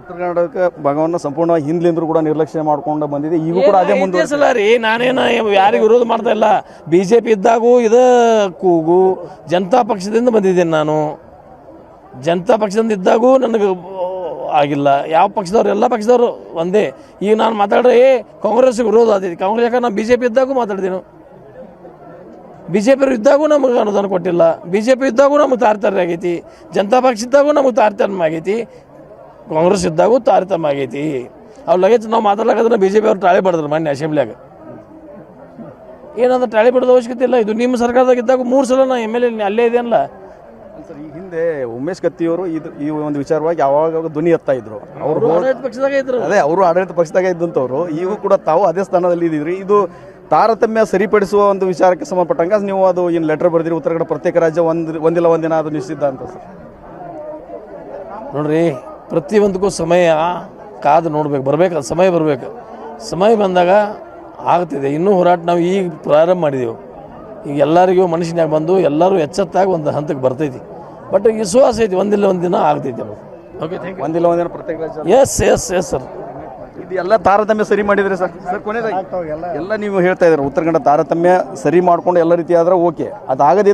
ಉತ್ತರ ಕರ್ನಾಟಕ ಭಾಗವನ್ನು ಸಂಪೂರ್ಣವಾಗಿ ಹಿಂದ್ಲಿಂದ್ರೂ ಕೂಡ ನಿರ್ಲಕ್ಷ್ಯ ಮಾಡ್ಕೊಂಡು ಬಂದಿದೆ. ಈಗೂ ಕೂಡ ಅದೇ ಮುಂದುವರಿಸಲ್ಲ ರೀ. ನಾನೇನು ಯಾರಿಗೂ ವಿರೋಧ ಮಾಡ್ತಾ ಇಲ್ಲ. BJP ಇದ್ದಾಗೂ ಇದು ಕೂಗು ಜನತಾ ಪಕ್ಷದಿಂದ ಬಂದಿದ್ದೇನೆ. ನಾನು ಜನತಾ ಪಕ್ಷದಿಂದ ಇದ್ದಾಗೂ ನನಗೆ ಆಗಿಲ್ಲ. ಯಾವ ಪಕ್ಷದವ್ರು ಎಲ್ಲ ಪಕ್ಷದವರು ಒಂದೇ. ಈಗ ನಾನು ಮಾತಾಡ್ರೆ ಕಾಂಗ್ರೆಸ್ಗೆ ವಿರೋಧ ಆದೈತಿ. ಕಾಂಗ್ರೆಸ್ ಯಾಕಂದ್ರೆ ನಾನು BJP ಇದ್ದಾಗೂ ಮಾತಾಡ್ತೀನಿ. BJP ಇದ್ದಾಗೂ ನಮಗೆ ಅನುದಾನ ಕೊಟ್ಟಿಲ್ಲ. BJP ಇದ್ದಾಗೂ ನಮಗೆ ತಾರತಮ್ಯ ಆಗೈತಿ. ಜನತಾ ಪಕ್ಷ ಇದ್ದಾಗೂ ನಮಗೆ ತಾರತಮ್ಯ ಆಗೈತಿ. ಕಾಂಗ್ರೆಸ್ ಇದ್ದಾಗೂ ತಾರತಮ್ಯ ಆಗೈತಿ. ಅವ್ರು ಲಗೇಜ್ ನಾವು ಮಾತಾಡ್ಲಾಕಂದ್ರೆ BJP ಅವ್ರು ಟಾಳಿ ಬಡಿದ್ರು ಮೊನ್ನೆ ಅಸೆಂಬ್ಲಿಯಾಗ. ಏನಂದ್ರೆ ಟಾಳಿ ಬಡೋದು ಅವಶ್ಯಕತೆ ಇಲ್ಲ. ಇದು ನಿಮ್ಮ ಸರ್ಕಾರದಾಗ ಇದ್ದಾಗ 3 ಸಲ ನಾ MLA ಅಲ್ಲೇ ಇದೆಯಲ್ಲ. ಸರ್, ಈ ಹಿಂದೆ ಉಮೇಶ್ ಕತ್ತಿಯವರು ಈ ಒಂದು ವಿಚಾರವಾಗಿ ಯಾವಾಗ ಧ್ವನಿ ಎತ್ತಾ ಇದ್ರು. ಅವರು ಆಡಳಿತ ಪಕ್ಷದಾಗ ಇದ್ರು. ಅದೇ ಅವರು ಆಡಳಿತ ಪಕ್ಷದಾಗ ಇದ್ದಂಥವ್ರು. ಈಗೂ ಕೂಡ ತಾವು ಅದೇ ಸ್ಥಾನದಲ್ಲಿ ಇದ್ದೀರಿ. ಇದು ತಾರತಮ್ಯ ಸರಿಪಡಿಸುವ ಒಂದು ವಿಚಾರಕ್ಕೆ ಸಂಬಂಧಪಟ್ಟಂಗ ನೀವು ಅದು ಏನು ಲೆಟರ್ ಬರೆದಿರಿ, ಉತ್ತರ ಕನ್ನಡ ಪ್ರತ್ಯೇಕ ರಾಜ್ಯ ಒಂದಿಲ್ಲ ಒಂದಿನ ಅದು ನಿಶ್ಚಿತ ಅಂತ. ಸರ್ ನೋಡ್ರಿ, ಪ್ರತಿಯೊಂದಕ್ಕೂ ಸಮಯ ಕಾದು ನೋಡ್ಬೇಕು, ಬರ್ಬೇಕು, ಸಮಯ ಬರಬೇಕು. ಸಮಯ ಬಂದಾಗ ಆಗ್ತಿದೆ. ಇನ್ನೂ ಹೋರಾಟ ನಾವು ಈಗ ಪ್ರಾರಂಭ ಮಾಡಿದೆವು. ಈಗ ಎಲ್ಲರಿಗೂ ಮನುಷ್ಯನಾಗ ಬಂದು ಎಲ್ಲರೂ ಎಚ್ಚೆತ್ತಾಗಿ ಒಂದು ಹಂತಕ್ಕೆ ಬರ್ತೈತಿ. ಬಟ್ ವಿಶ್ವಾಸ ಐತಿ ಒಂದಿಲ್ಲ ಒಂದಿನ ಆಗ್ತೈತಿ. ಓಕೆ, ಒಂದಿಲ್ಲ ಒಂದಿನ ಪ್ರತ್ಯೇಕ ರಾಜ್ಯ. Yes sir. ಇದು ಎಲ್ಲ ತಾರತಮ್ಯ ಸರಿ ಮಾಡಿದ್ರೆ ಸರ್. ಸರ್ ಕೊನೆಯದಾಗಿ ಎಲ್ಲ ನೀವು ಹೇಳ್ತಾ ಇದ್ದೀರಾ ಉತ್ತರ ಕನ್ನಡ ತಾರತಮ್ಯ ಸರಿ ಮಾಡ್ಕೊಂಡು ಎಲ್ಲ ರೀತಿ ಆದ್ರೆ ಓಕೆ. ಅದಾಗದೇ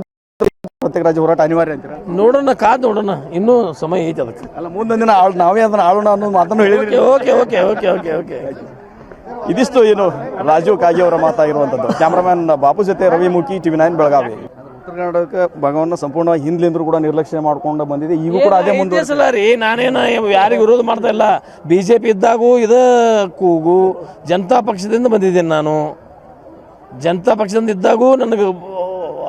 ಪ್ರತ್ಯೇಕ ರಾಜ್ಯ ಹೋರಾಟ ಅನಿವಾರ್ಯ ಅಂತೀರಾ? ನೋಡೋಣ, ಕಾದು ನೋಡೋಣ. ಇನ್ನೂ ಸಮಯ ಐತಿ ಅದಕ್ಕೆ. ಅಲ್ಲ, ಮುಂದೊಂದು ದಿನ ನಾವೇ ಅದನ್ನ ಆಳೋಣ ಅನ್ನೋ ಮಾತನ್ನು ಹೇಳಿದ್ರಿ. ಓಕೆ. ಇದಿಷ್ಟು ಏನು ರಾಜೀವ್ ಕಾಗೆ ಅವರ ಮಾತಾಗಿರುವಂಥದ್ದು. ಕ್ಯಾಮ್ರಾಮ್ಯಾನ್ ಬಾಪು ಜೊತೆ ರವಿ ಮುಖಿ, TV9 ಬೆಳಗಾವಿ. ಉತ್ತರ ಕರ್ನಾಟಕ ಭಾಗವನ್ನು ಸಂಪೂರ್ಣವಾಗಿ ಹಿಂದ್ಲಿಂದ್ರೂ ಕೂಡ ನಿರ್ಲಕ್ಷ್ಯ ಮಾಡ್ಕೊಂಡು ಬಂದಿದೆ. ಈಗೂ ಕೂಡ ಅದೇ ಮುಂದುವರಿಸಲ್ಲ ರೀ. ನಾನೇನು ಯಾರಿಗೂ ವಿರೋಧ ಮಾಡ್ತಾ ಇಲ್ಲ. BJP ಇದ್ದಾಗೂ ಇದು ಕೂಗು ಜನತಾ ಪಕ್ಷದಿಂದ ಬಂದಿದ್ದೇನೆ. ನಾನು ಜನತಾ ಪಕ್ಷದಿಂದ ಇದ್ದಾಗೂ ನನಗೆ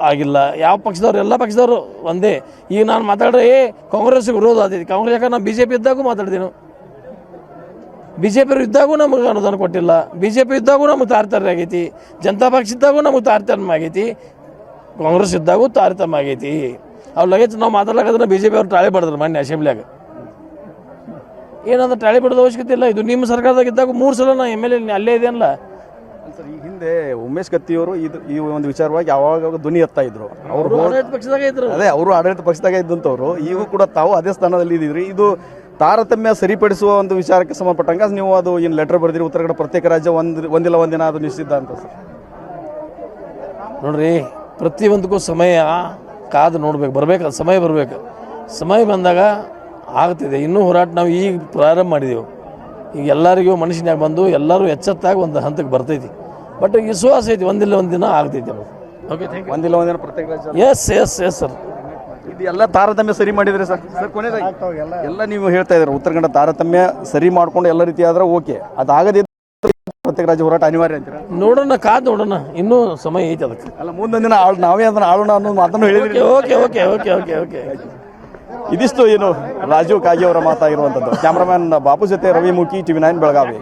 ಆಗಿಲ್ಲ. ಯಾವ ಪಕ್ಷದವ್ರು ಎಲ್ಲ ಪಕ್ಷದವರು ಒಂದೇ. ಈಗ ನಾನು ಮಾತಾಡ್ರೆ ಕಾಂಗ್ರೆಸ್ಗೆ ವಿರೋಧ ಆದೈತಿ. ಕಾಂಗ್ರೆಸ್ ಯಾಕಂದ್ರೆ ನಾನು BJP ಇದ್ದಾಗೂ ಮಾತಾಡ್ತೀನಿ. BJP ಇದ್ದಾಗೂ ನಮಗೆ ಅನುದಾನ ಕೊಟ್ಟಿಲ್ಲ. BJP ಇದ್ದಾಗೂ ನಮಗೆ ತಾರತಮ್ಯ ಆಗೈತಿ. ಜನತಾ ಪಕ್ಷ ಇದ್ದಾಗೂ ನಮಗೆ ತಾರತಮ್ಯ ಆಗೈತಿ. ಕಾಂಗ್ರೆಸ್ ಇದ್ದಾಗೂ ತಾರತಮ್ಯ ಆಗೈತಿ. ಅವ್ರು ಲಗೇಜ್ ನಾವು ಮಾತಾಡ್ಲಾಕಂದ್ರೆ BJP ಅವ್ರು ಟಾಳಿ ಬಡಿದ್ರು ಮೊನ್ನೆ ಅಸೆಂಬ್ಲಿಯಾಗ. ಏನಂದ್ರೆ ಟಾಳಿ ಬಡೋದು ಅವಶ್ಯಕತೆ ಇಲ್ಲ. ಇದು ನಿಮ್ಮ ಸರ್ಕಾರದಾಗ ಇದ್ದಾಗ 3 ಸಲ ನಾ MLA ಅಲ್ಲೇ ಇದೆಯಲ್ಲ. ಸರ್, ಈ ಹಿಂದೆ ಉಮೇಶ್ ಕತ್ತಿಯವರು ಈ ಒಂದು ವಿಚಾರವಾಗಿ ಯಾವಾಗ ಧ್ವನಿ ಎತ್ತಾ ಇದ್ರು. ಅವರು ಆಡಳಿತ ಪಕ್ಷದಾಗ ಇದ್ರು. ಅದೇ ಅವರು ಆಡಳಿತ ಪಕ್ಷದಾಗ ಇದ್ದಂಥವ್ರು. ಈಗೂ ಕೂಡ ತಾವು ಅದೇ ಸ್ಥಾನದಲ್ಲಿ ಇದ್ದೀರಿ. ಇದು ತಾರತಮ್ಯ ಸರಿಪಡಿಸುವ ಒಂದು ವಿಚಾರಕ್ಕೆ ಸಂಬಂಧಪಟ್ಟಂಗ ನೀವು ಅದು ಏನು ಲೆಟರ್ ಬರೆದಿರಿ, ಉತ್ತರ ಕನ್ನಡ ಪ್ರತ್ಯೇಕ ರಾಜ್ಯ ಒಂದಿಲ್ಲ ಒಂದಿನ ಅದು ನಿಶ್ಚಿತ ಅಂತ. ಸರ್ ನೋಡ್ರಿ, ಪ್ರತಿಯೊಂದಕ್ಕೂ ಸಮಯ ಕಾದು ನೋಡ್ಬೇಕು, ಬರ್ಬೇಕು, ಸಮಯ ಬರಬೇಕು. ಸಮಯ ಬಂದಾಗ ಆಗ್ತಿದೆ. ಇನ್ನೂ ಹೋರಾಟ ನಾವು ಈಗ ಪ್ರಾರಂಭ ಮಾಡಿದೆವು. ಈಗ ಎಲ್ಲರಿಗೂ ಮನುಷ್ಯನಾಗ ಬಂದು ಎಲ್ಲರೂ ಎಚ್ಚೆತ್ತಾಗಿ ಒಂದು ಹಂತಕ್ಕೆ ಬರ್ತೈತಿ. ಬಟ್ ವಿಶ್ವಾಸ ಐತಿ ಒಂದಿಲ್ಲ ಒಂದಿನ ಆಗ್ತೈತಿ. ಓಕೆ, ಒಂದಿಲ್ಲ ಒಂದಿನ ಪ್ರತ್ಯೇಕ ರಾಜ್ಯ. Yes sir. ಇದು ಎಲ್ಲ ತಾರತಮ್ಯ ಸರಿ ಮಾಡಿದ್ರೆ ಸರ್. ಸರ್ ಕೊನೆಯದಾಗಿ ಎಲ್ಲ ನೀವು ಹೇಳ್ತಾ ಇದ್ದೀರಾ ಉತ್ತರ ಕನ್ನಡ ತಾರತಮ್ಯ ಸರಿ ಮಾಡ್ಕೊಂಡು ಎಲ್ಲ ರೀತಿ ಆದ್ರೆ ಓಕೆ. ಅದಾಗದೇ ಪ್ರತ್ಯೇಕ ರಾಜ್ಯ ಹೋರಾಟ ಅನಿವಾರ್ಯ ಅಂತೀರಾ? ನೋಡೋಣ, ಕಾದು ನೋಡೋಣ. ಇನ್ನೂ ಸಮಯ ಐತಿ ಅದಕ್ಕೆ. ಅಲ್ಲ, ಮುಂದೊಂದು ದಿನ ನಾವೇ ಅದನ್ನ ಆಳೋಣ ಅನ್ನೋ ಮಾತನ್ನು ಹೇಳಿದ್ರಿ. ಓಕೆ. ಇದಿಷ್ಟು ಏನು ರಾಜೀವ್ ಕಾಗೆ ಅವರ ಮಾತಾಗಿರುವಂಥದ್ದು. ಕ್ಯಾಮ್ರಾಮ್ಯಾನ್ ಬಾಪು ಜೊತೆ ರವಿ ಮುಖಿ, TV9 ಬೆಳಗಾವಿ.